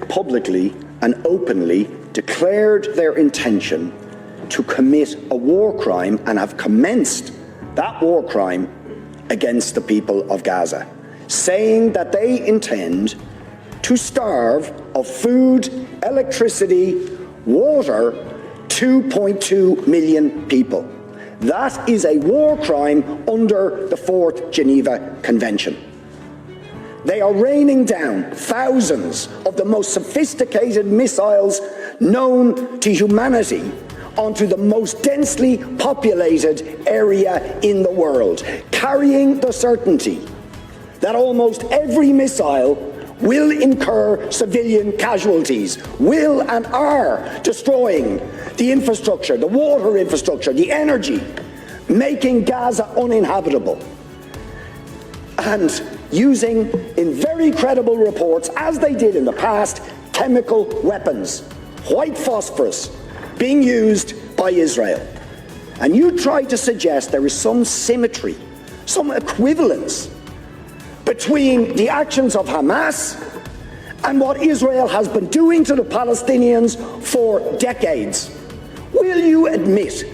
publicly and openly declared their intention to commit a war crime and have commenced that war crime against the people of Gaza, saying that they intend to starve of food, electricity, water 2.2 million people. That is a war crime under the Fourth Geneva Convention. They are raining down thousands of the most sophisticated missiles known to humanity onto the most densely populated area in the world, carrying the certainty that almost every missile will incur civilian casualties, will and are destroying the infrastructure, the water infrastructure, the energy, making Gaza uninhabitable. And using, in very credible reports, as they did in the past, chemical weapons, white phosphorus, being used by Israel. And you try to suggest there is some symmetry, some equivalence between the actions of Hamas and what Israel has been doing to the Palestinians for decades. Will you admit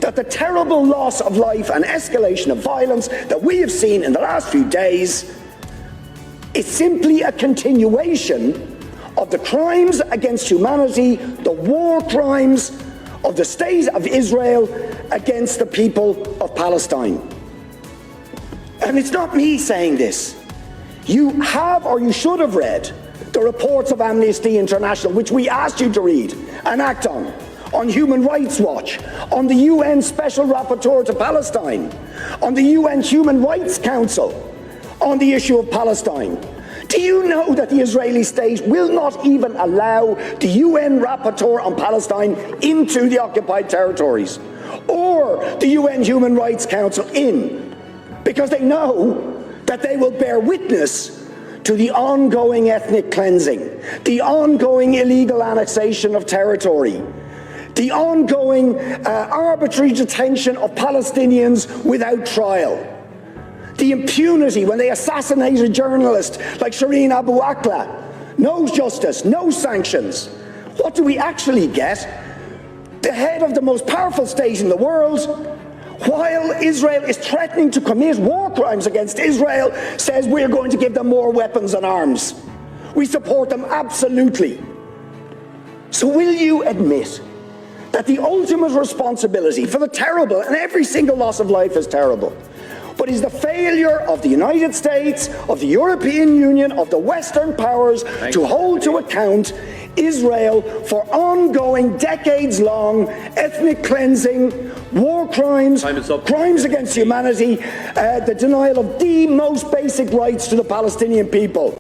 that the terrible loss of life and escalation of violence that we have seen in the last few days is simply a continuation of the crimes against humanity, the war crimes of the state of Israel against the people of Palestine? And it's not me saying this. You have, or you should have, read the reports of Amnesty International, which we asked you to read and act on Human Rights Watch, on the UN Special Rapporteur to Palestine, on the UN Human Rights Council on the issue of Palestine. Do you know that the Israeli state will not even allow the UN Rapporteur on Palestine into the occupied territories, or the UN Human Rights Council in, because they know that they will bear witness to the ongoing ethnic cleansing, the ongoing illegal annexation of territory, the ongoing arbitrary detention of Palestinians without trial, the impunity when they assassinate a journalist like Shireen Abu Akleh. No justice, no sanctions. What do we actually get? The head of the most powerful state in the world, while Israel is threatening to commit war crimes against Israel, says we're going to give them more weapons and arms. We support them absolutely. So will you admit that the ultimate responsibility for the terrible, and every single loss of life is terrible, but is the failure of the United States, of the European Union, of the Western powers to hold to account Israel for ongoing, decades-long ethnic cleansing, war crimes, crimes against humanity, the denial of the most basic rights to the Palestinian people?